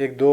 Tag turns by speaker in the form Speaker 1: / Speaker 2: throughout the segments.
Speaker 1: 1-2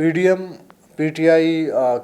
Speaker 1: PDM PTI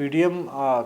Speaker 1: PDM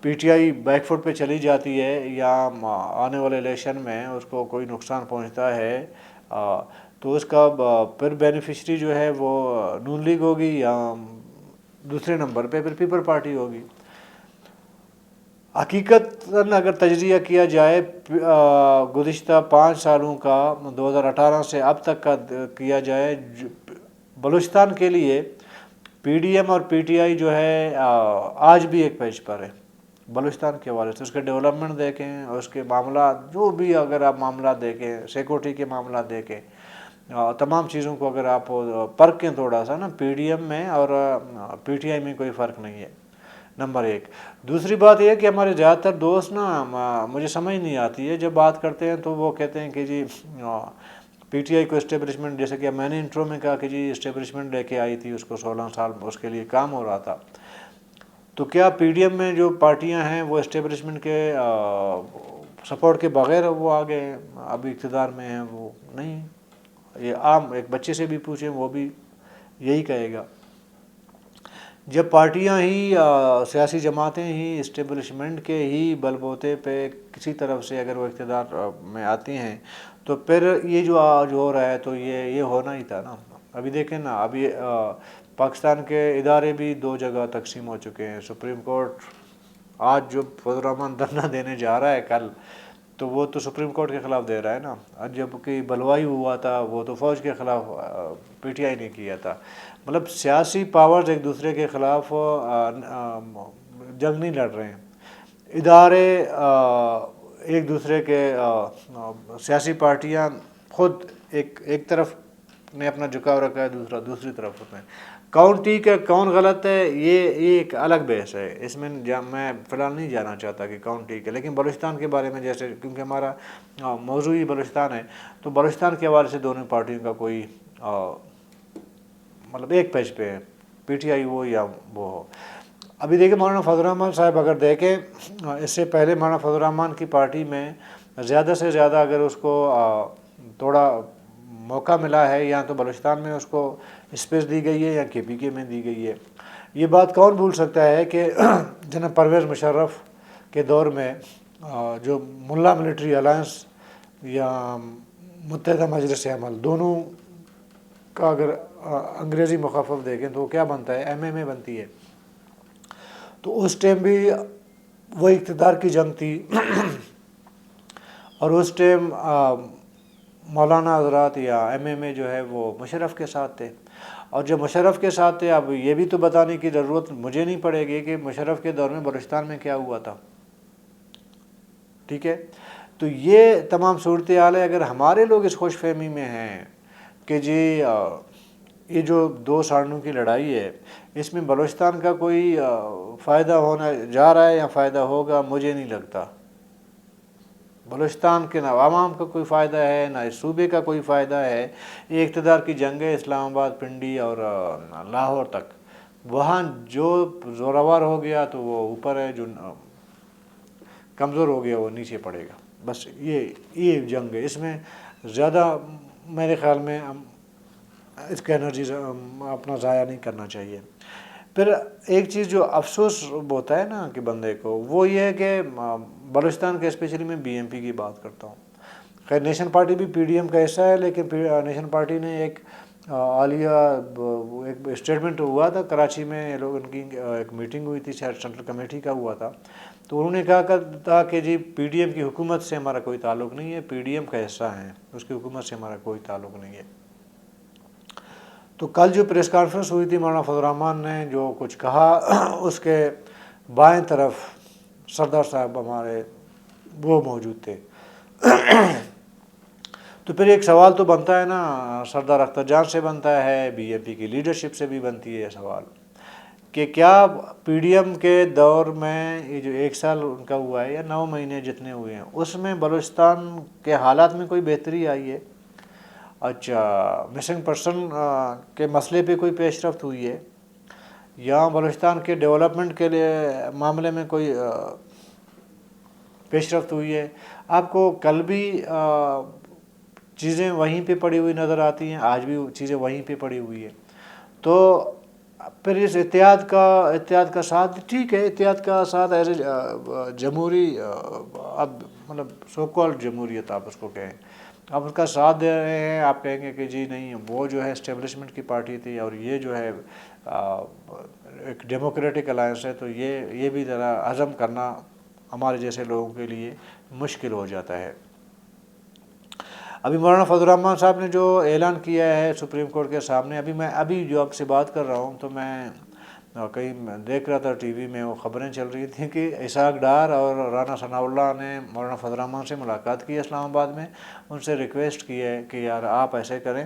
Speaker 1: P T I back foot پہ چلی جاتی ہے یا آنے والے الیکشن میں اس کو کوئی نقصان پہنچتا ہے تو اس کا پھر بینیفیشری جو ہے وہ نون لیگ ہوگی یا دوسرے نمبر پہ پھر پیپل پارٹی ہوگی۔ حقیقت اگر تجزیہ کیا جائے گزشتہ 5 سالوں کا 2018 سے اب تک کا کیا جائے، بلوچستان کے لیے پی ڈی ایم اور پی ٹی آئی جو ہے آج بھی ایک پیج پر ہے بلوچستان کے حوالے سے۔ اس کے ڈیولپمنٹ دیکھیں، اس کے معاملات جو بھی اگر آپ معاملات دیکھیں، سیکورٹی کے معاملات دیکھیں، تمام چیزوں کو اگر آپ پرکھیں تھوڑا سا نا، پی ڈی ایم میں اور پی ٹی آئی میں کوئی فرق نہیں ہے، نمبر 1۔ دوسری بات یہ ہے کہ ہمارے زیادہ تر دوست نا مجھے سمجھ نہیں آتی ہے، جب بات کرتے ہیں تو وہ کہتے ہیں کہ جی پی ٹی آئی کو اسٹیبلشمنٹ، جیسے کہ میں نے انٹرو میں کہا کہ جی اسٹیبلشمنٹ لے کے آئی تھی، اس کو 16 سال اس کے لیے کام ہو رہا تھا، تو کیا پی ڈی ایم میں جو پارٹیاں ہیں وہ اسٹیبلشمنٹ کے سپورٹ کے بغیر وہ آگے ابھی اقتدار میں ہیں؟ وہ نہیں، یہ عام ایک بچے سے بھی پوچھیں وہ بھی یہی کہے گا۔ جب پارٹیاں ہی سیاسی جماعتیں ہی اسٹیبلشمنٹ کے ہی بل بوتے پہ کسی طرف سے اگر وہ اقتدار میں آتی ہیں تو پھر یہ جو آج ہو رہا ہے تو یہ ہونا ہی تھا نا۔ ابھی دیکھیں نا، ابھی پاکستان کے ادارے بھی 2 جگہ تقسیم ہو چکے ہیں۔ سپریم کورٹ آج جو فضل الرحمان دھرنا دینے جا رہا ہے کل، تو وہ تو سپریم کورٹ کے خلاف دے رہا ہے نا، جب کہ بلوائی ہوا تھا وہ تو فوج کے خلاف پی ٹی آئی نے کیا تھا۔ مطلب سیاسی پاورز ایک دوسرے کے خلاف جنگ نہیں لڑ رہے ہیں، ادارے ایک دوسرے کے، سیاسی پارٹیاں خود ایک طرف نے اپنا جھکاؤ رکھا ہے، دوسری طرف ہوتے ہیں۔ کون ٹھیک ہے کون غلط ہے یہ ایک الگ بحث ہے، اس میں میں فی الحال نہیں جانا چاہتا کہ کون ٹھیک ہے، لیکن بلوچستان کے بارے میں جیسے کیونکہ ہمارا موضوع ہی بلوچستان ہے، تو بلوچستان کے حوالے سے دونوں پارٹیوں کا کوئی مطلب ایک پیج پہ ہے، پی ٹی آئی ہو یا وہ ہو۔ ابھی دیکھیں مولانا فضل الرحمان صاحب اگر دیکھیں، اس سے پہلے مولانا فضل الرحمان کی پارٹی میں زیادہ سے زیادہ اگر اس کو تھوڑا موقع ملا ہے یا تو بلوچستان میں اس کو اسپیس دی گئی ہے یا کے پی کے میں دی گئی ہے۔ یہ بات کون بھول سکتا ہے کہ جناب پرویز مشرف کے دور میں جو ملا ملٹری الائنس یا متحدہ مجلس عمل، دونوں کا اگر انگریزی مخفف دیکھیں تو وہ کیا بنتا ہے، ایم ایم اے بنتی ہے، تو اس ٹائم بھی وہ اقتدار کی جنگ تھی اور اس ٹائم مولانا حضرات یا ایم ایم اے جو ہے وہ مشرف کے ساتھ تھے، اور جب مشرف کے ساتھ تھے، اب یہ بھی تو بتانے کی ضرورت مجھے نہیں پڑے گی کہ مشرف کے دور میں بلوچستان میں کیا ہوا تھا، ٹھیک ہے؟ تو یہ تمام صورتحال ہے۔ اگر ہمارے لوگ اس خوش فہمی میں ہیں کہ جی یہ جو 2 سالوں کی لڑائی ہے اس میں بلوچستان کا کوئی فائدہ ہونا جا رہا ہے یا فائدہ ہوگا، مجھے نہیں لگتا۔ بلوچستان کے نہ عوام کا کوئی فائدہ ہے نہ اس صوبے کا کوئی فائدہ ہے، یہ اقتدار کی جنگ ہے، اسلام آباد، پنڈی اور لاہور تک، وہاں جو زوراور ہو گیا تو وہ اوپر ہے، جو کمزور ہو گیا وہ نیچے پڑے گا، بس یہ جنگ ہے۔ اس میں زیادہ میرے خیال میں اس کا انرجی اپنا ضائع نہیں کرنا چاہیے۔ پھر ایک چیز جو افسوس ہوتا ہے نا کہ بندے کو، وہ یہ ہے کہ بلوچستان کے اسپیشلی میں بی ایم پی کی بات کرتا ہوں، خیر نیشنل پارٹی بھی پی ڈی ایم کا حصہ ہے، لیکن نیشنل پارٹی نے ایک عالیہ ایک اسٹیٹمنٹ ہوا تھا کراچی میں، لوگ ان کی ایک میٹنگ ہوئی تھی، شاید سینٹرل کمیٹی کا ہوا تھا، تو انہوں نے کہا تھا کہ جی پی ڈی ایم کی حکومت سے ہمارا کوئی تعلق نہیں ہے، پی ڈی ایم کا حصہ ہیں، اس کی حکومت سے ہمارا کوئی تعلق نہیں ہے۔ تو کل جو پریس کانفرنس ہوئی تھی مولانا فضل الرحمان نے جو کچھ کہا، اس کے بائیں طرف سردار صاحب ہمارے وہ موجود تھے، تو پھر ایک سوال تو بنتا ہے نا، سردار اختر جان سے بنتا ہے، بی ایم پی کی لیڈرشپ سے بھی بنتی ہے سوال کہ کیا پی ڈی ایم کے دور میں یہ جو 1 سال ان کا ہوا ہے یا 9 مہینے جتنے ہوئے ہیں، اس میں بلوچستان کے حالات میں کوئی بہتری آئی ہے؟ اچھا، مسنگ پرسن کے مسئلے پہ کوئی پیش رفت ہوئی ہے یا بلوچستان کے ڈیولپمنٹ کے لیے معاملے میں کوئی پیش رفت ہوئی ہے؟ آپ کو کل بھی چیزیں وہیں پہ پڑی ہوئی نظر آتی ہیں، آج بھی چیزیں وہیں پہ پڑی ہوئی ہیں۔ تو پھر اس اتحاد کا ساتھ ٹھیک ہے، اتحاد کا ساتھ ایز اے جمہوری اب مطلب سو کالڈ جمہوریت آپ اس کو کہیں، آپ اس کا ساتھ دے رہے ہیں، آپ کہیں گے کہ جی نہیں وہ جو ہے اسٹیبلشمنٹ کی پارٹی تھی اور یہ جو ہے ایک ڈیموکریٹک الائنس ہے، تو یہ بھی ذرا ہضم کرنا ہمارے جیسے لوگوں کے لیے مشکل ہو جاتا ہے۔ ابھی مولانا فضل الرحمان صاحب نے جو اعلان کیا ہے سپریم کورٹ کے سامنے، ابھی جو آپ سے بات کر رہا ہوں تو میں کہیں دیکھ رہا تھا ٹی وی میں، وہ خبریں چل رہی تھیں کہ اسحاق ڈار اور رانا ثناء اللہ نے مولانا فضل الرحمان سے ملاقات کی ہے اسلام آباد میں، ان سے ریکویسٹ کی ہے کہ یار آپ ایسے کریں،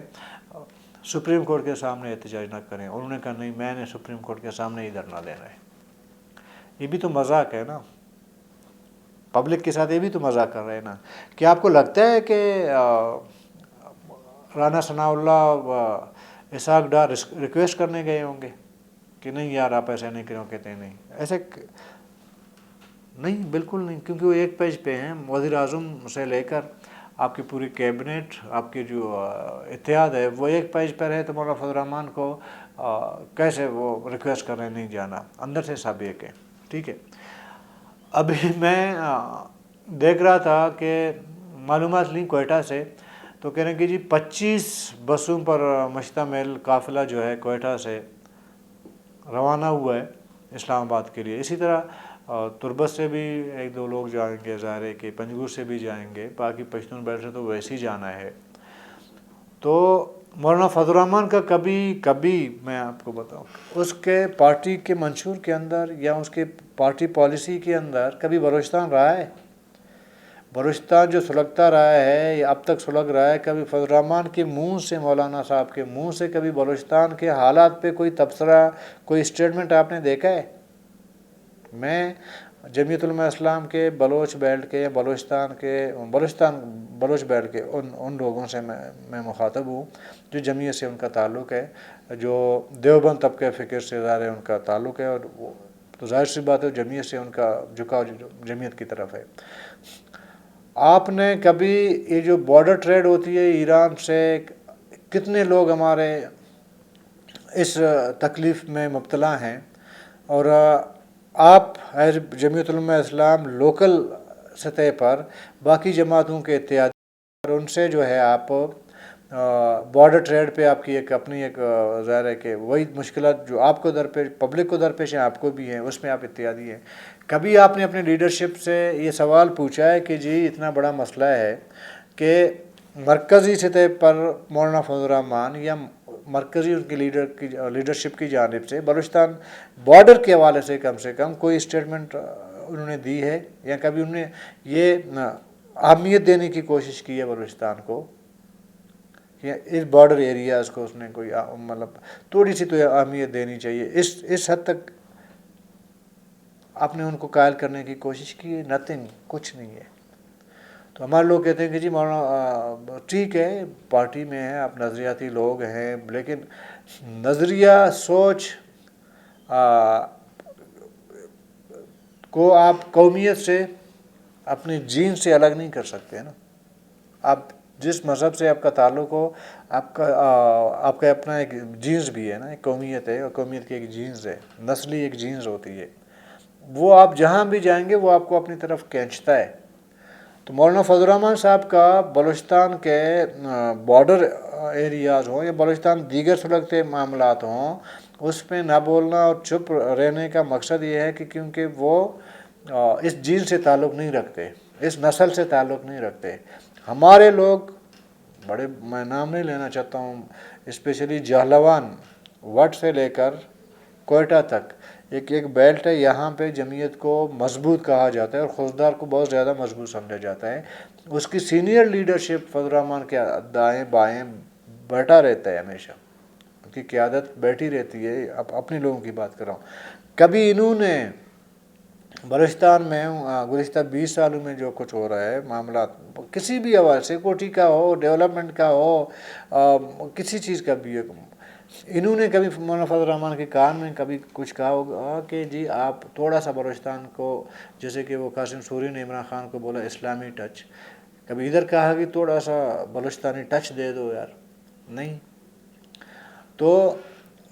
Speaker 1: سپریم کورٹ کے سامنے احتجاج نہ کریں۔ انہوں نے کہا نہیں، میں نے سپریم کورٹ کے سامنے ہی دھرنا دینا ہے۔ یہ بھی تو مذاق ہے نا، پبلک کے ساتھ یہ بھی تو مذاق کر رہے ہیں نا۔ کیا آپ کو لگتا ہے کہ رانا ثناء اللہ اسحاق ڈار ریکویسٹ کرنے گئے ہوں گے کہ نہیں یار آپ ایسے نہیں کرو؟ کہتے ہیں نہیں ایسے نہیں، بالکل نہیں، کیونکہ وہ ایک پیج پہ ہیں، وزیر اعظم سے لے کر آپ کی پوری کیبنٹ، آپ کی جو اتحاد ہے وہ ایک پیج پر ہے، تو مولانا فضل الرحمان کو کیسے وہ ریکویسٹ کر رہے ہیں نہیں جانا؟ اندر سے سب ایک ہے، ٹھیک ہے۔ ابھی میں دیکھ رہا تھا کہ معلومات لیں کوئٹہ سے، تو کہہ رہے ہیں کہ جی 25 بسوں پر مشتمل قافلہ جو ہے کوئٹہ سے روانہ ہوا ہے اسلام آباد کے لیے۔ اسی طرح تربت سے بھی ایک دو لوگ جائیں گے، ظاہر ہے کہ پنجگور سے بھی جائیں گے، باقی پشتون بیلٹ سے تو ویسے ہی جانا ہے۔ تو مولانا فضل الرحمان کا کبھی میں آپ کو بتاؤں اس کے پارٹی کے منشور کے اندر یا اس کے پارٹی پالیسی کے اندر کبھی بلوچستان رہا ہے؟ بلوچستان جو سلگتا رہا ہے یا اب تک سلگ رہا ہے، کبھی فضل الرحمان کے منہ سے، مولانا صاحب کے منہ سے کبھی بلوچستان کے حالات پہ کوئی تبصرہ، کوئی اسٹیٹمنٹ آپ نے دیکھا ہے؟ میں جمعیت علماء اسلام کے بلوچ بیلٹ کے یا بلوچ بیلٹ کے ان لوگوں سے میں مخاطب ہوں جو جمعیت سے ان کا تعلق ہے، جو دیوبند طبقہ فکر سے ظاہر ہے ان کا تعلق ہے، اور تو ظاہر سی بات ہے جمعیت سے ان کا جھکاؤ جمعیت کی طرف ہے۔ آپ نے کبھی یہ جو بارڈر ٹریڈ ہوتی ہے ایران سے، کتنے لوگ ہمارے اس تکلیف میں مبتلا ہیں، اور آپ ایز جمعیت علماء اسلام لوکل سطح پر باقی جماعتوں کے اتحاد اور ان سے جو ہے آپ بارڈر ٹریڈ پہ آپ کی ایک اپنی ایک ظاہر ہے کہ وہی مشکلات جو آپ کو درپیش، پبلک کو درپیش ہیں، آپ کو بھی ہیں، اس میں آپ اتحادی ہیں۔ کبھی آپ نے اپنی لیڈرشپ سے یہ سوال پوچھا ہے کہ جی اتنا بڑا مسئلہ ہے کہ مرکزی سطح پر مولانا فضل الرحمان یا مرکزی ان کی لیڈرشپ کی جانب سے بلوچستان بارڈر کے حوالے سے کم کوئی اسٹیٹمنٹ انہوں نے دی ہے، یا کبھی انہوں نے یہ اہمیت دینے کی کوشش کی ہے بلوچستان کو، یا اس بارڈر ایریاز کو اس نے کوئی مطلب تھوڑی سی تو اہمیت دینی چاہیے؟ اس حد تک آپ نے ان کو قائل کرنے کی کوشش کی ہے؟ نتھنگ، کچھ نہیں ہے۔ تو ہمارے لوگ کہتے ہیں کہ جی مولانا ٹھیک ہے پارٹی میں ہیں آپ، نظریاتی لوگ ہیں، لیکن نظریہ سوچ کو آپ قومیت سے، اپنی جین سے الگ نہیں کر سکتے نا۔ آپ جس مذہب سے آپ کا تعلق ہو، آپ کا اپنا ایک جینز بھی ہے نا، ایک قومیت ہے، اور قومیت کی ایک جینز ہے، نسلی ایک جینز ہوتی ہے، وہ آپ جہاں بھی جائیں گے وہ آپ کو اپنی طرف کھینچتا ہے۔ تو مولانا فضل الرحمان صاحب کا بلوچستان کے بارڈر ایریاز ہوں یا بلوچستان دیگر سلگتے معاملات ہوں، اس میں نہ بولنا اور چپ رہنے کا مقصد یہ ہے کہ کیونکہ وہ اس جین سے تعلق نہیں رکھتے، اس نسل سے تعلق نہیں رکھتے۔ ہمارے لوگ بڑے، میں نام نہیں لینا چاہتا ہوں، اسپیشلی جہلوان وٹ سے لے کر کوئٹہ تک ایک بیلٹ ہے، یہاں پہ جمعیت کو مضبوط کہا جاتا ہے اور خوزدار کو بہت زیادہ مضبوط سمجھا جاتا ہے۔ اس کی سینئر لیڈرشپ فضل الرحمان کے دائیں بائیں بیٹھا رہتا ہے، ہمیشہ ان کی قیادت بیٹھی رہتی ہے۔ اپنے لوگوں کی بات کر رہا ہوں، کبھی انہوں نے بلوچستان میں گزشتہ 20 سالوں میں جو کچھ ہو رہا ہے معاملات کسی بھی حوالے سے، کوٹھی کا ہو، ڈیولپمنٹ کا ہو، کسی چیز کا بھی، انہوں نے کبھی مولانا فضل الرحمان کے کان میں کبھی کچھ کہا ہوگا کہ جی آپ تھوڑا سا بلوچستان کو، جیسے کہ وہ قاسم سوری نے عمران خان کو بولا اسلامی ٹچ، کبھی ادھر کہا کہ تھوڑا سا بلوچستانی ٹچ دے دو یار؟ نہیں۔ تو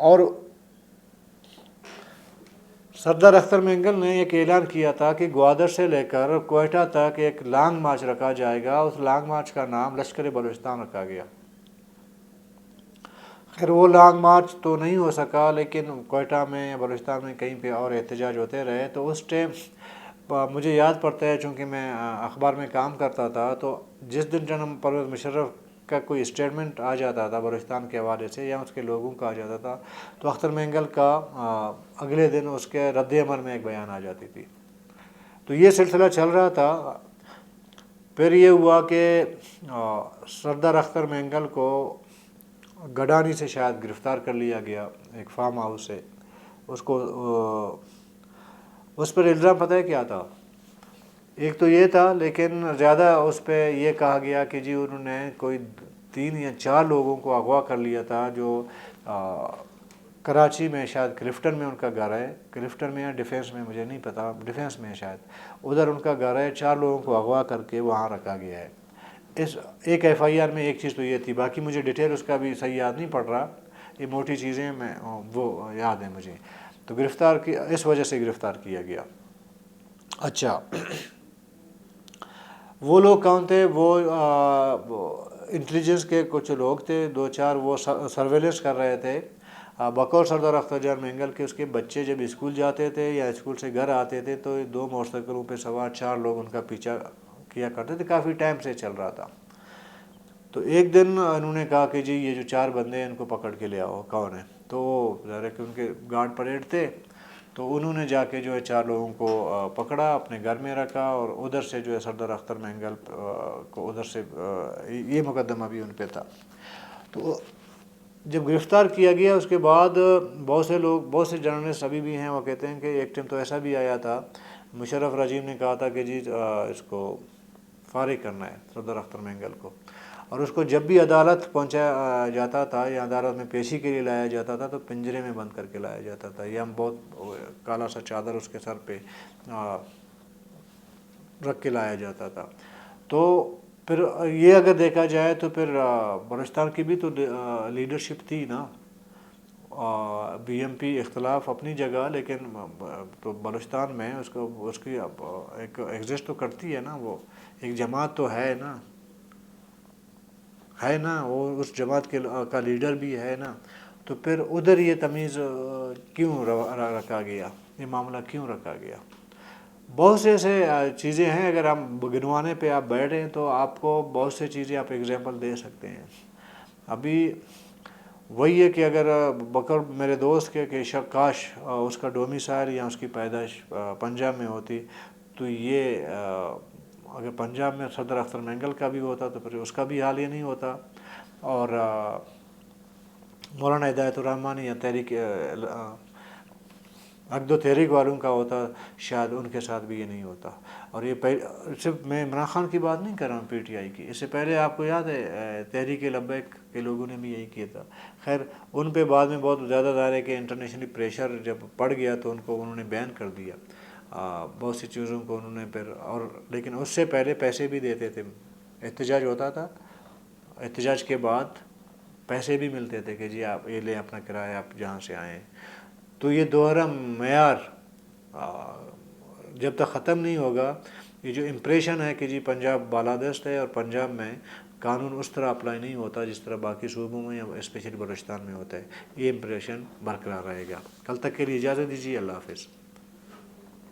Speaker 1: اور سردار اختر مینگل نے ایک اعلان کیا تھا کہ گوادر سے لے کر کوئٹہ تک ایک لانگ مارچ رکھا جائے گا. اس لانگ مارچ کا نام لشکر بلوچستان رکھا گیا. خیر وہ لانگ مارچ تو نہیں ہو سکا، لیکن کوئٹہ میں یا بلوچستان میں کہیں پہ اور احتجاج ہوتے رہے. تو اس ٹائم مجھے یاد پڑتا ہے، چونکہ میں اخبار میں کام کرتا تھا، تو جس دن جناب پرویز مشرف کا کوئی اسٹیٹمنٹ آ جاتا تھا بلوچستان کے حوالے سے یا اس کے لوگوں کا آ جاتا تھا، تو اختر مینگل کا اگلے دن اس کے رد عمل میں ایک بیان آ جاتی تھی. تو یہ سلسلہ چل رہا تھا. پھر یہ ہوا کہ سردار اختر مینگل کو گڈانی سے شاید گرفتار کر لیا گیا، ایک فارم ہاؤس سے. اس کو اس پر الزام پتہ ہے کیا تھا؟ ایک تو یہ تھا، لیکن زیادہ اس پہ یہ کہا گیا کہ جی انہوں نے کوئی 3 یا 4 لوگوں کو اغوا کر لیا تھا، جو کراچی میں شاید کلفٹن میں ان کا گھر ہے، کلفٹن میں یا ڈیفینس میں مجھے نہیں پتا، ڈیفینس میں شاید ادھر ان کا گھر ہے. 4 لوگوں کو اغوا کر کے وہاں رکھا گیا ہے. اس ایک ایف آئی آر میں ایک چیز تو یہ تھی، باقی مجھے ڈیٹیل اس کا بھی صحیح یاد نہیں پڑ رہا. یہ موٹی چیزیں میں وہ یاد ہیں مجھے. تو گرفتار کی اس وجہ سے گرفتار کیا گیا. اچھا، وہ لوگ کون تھے؟ وہ انٹیلیجنس کے کچھ لوگ تھے، 2-4. وہ سرویلنس کر رہے تھے بقول سردار اختر جان مینگل کے. اس کے بچے جب اسکول جاتے تھے یا اسکول سے گھر آتے تھے تو 2 موٹر سائیکلوں پہ سوار 4 لوگ ان کا پیچھا کیا کرتے تھے. کافی ٹائم سے چل رہا تھا. تو ایک دن انہوں نے کہا کہ جی یہ جو 4 بندے ہیں ان کو پکڑ کے لے آؤ. کون ہے؟ تو ظاہر ہے کہ ان کے گارڈ پریڈ تھے. تو انہوں نے جا کے جو ہے 4 لوگوں کو پکڑا، اپنے گھر میں رکھا، اور ادھر سے جو ہے سردار اختر مینگل کو ادھر سے یہ مقدمہ بھی ان پہ تھا. تو جب گرفتار کیا گیا اس کے بعد بہت سے لوگ، بہت سے جرنلسٹ ابھی بھی ہیں، وہ کہتے ہیں کہ ایک ٹائم تو ایسا بھی آیا تھا، مشرف رجیم نے کہا تھا کہ جی اس کو فارغ کرنا ہے سردار اختر مینگل کو. اور اس کو جب بھی عدالت پہنچایا جاتا تھا یا عدالت میں پیشی کے لیے لایا جاتا تھا تو پنجرے میں بند کر کے لایا جاتا تھا، یا بہت کالا سا چادر اس کے سر پہ رکھ کے لایا جاتا تھا. تو پھر یہ اگر دیکھا جائے تو پھر بلوچستان کی بھی تو لیڈرشپ تھی نا. بی ایم پی اختلاف اپنی جگہ، لیکن تو بلوچستان میں اس کی ایک ایگزسٹ تو کرتی ہے نا، وہ ایک جماعت تو ہے نا، وہ اس جماعت کا لیڈر بھی ہے نا. تو پھر ادھر یہ تمیز کیوں رکھا گیا، یہ معاملہ کیوں رکھا گیا؟ بہت سے ایسے چیزیں ہیں. اگر ہم گنوانے پہ آپ بیٹھیں تو آپ کو بہت سے چیزیں آپ ایگزامپل دے سکتے ہیں. ابھی وہی ہے کہ اگر بکر میرے دوست کے کہ کاش اس کا ڈومیسائل یا اس کی پیدائش پنجاب میں ہوتی، تو یہ اگر پنجاب میں صدر اختر مینگل کا بھی ہوتا تو پھر اس کا بھی حال یہ نہیں ہوتا، اور مولانا ہدایت الرحمن یا تحریک عقد و تحریک والوں کا ہوتا، شاید ان کے ساتھ بھی یہ نہیں ہوتا. اور یہ صرف میں عمران خان کی بات نہیں کر رہا ہوں، پی ٹی آئی کی. اس سے پہلے آپ کو یاد ہے تحریک لبیک کے لوگوں نے بھی یہی کیا تھا. خیر ان پہ بعد میں بہت زیادہ ظاہر ہے کہ انٹرنیشنلی پریشر جب پڑ گیا تو ان کو انہوں نے بین کر دیا بہت سی چیزوں کو انہوں نے پھر. اور لیکن اس سے پہلے پیسے بھی دیتے تھے. احتجاج ہوتا تھا، احتجاج کے بعد پیسے بھی ملتے تھے کہ جی آپ یہ لیں اپنا کرایہ، آپ جہاں سے آئیں. تو یہ دوہرا معیار جب تک ختم نہیں ہوگا، یہ جو امپریشن ہے کہ جی پنجاب بالادست ہے اور پنجاب میں قانون اس طرح اپلائی نہیں ہوتا جس طرح باقی صوبوں میں یا اسپیشلی بلوچستان میں ہوتا ہے، یہ امپریشن برقرار رہے گا. کل تک کے لیے اجازت دیجیے. اللہ حافظ.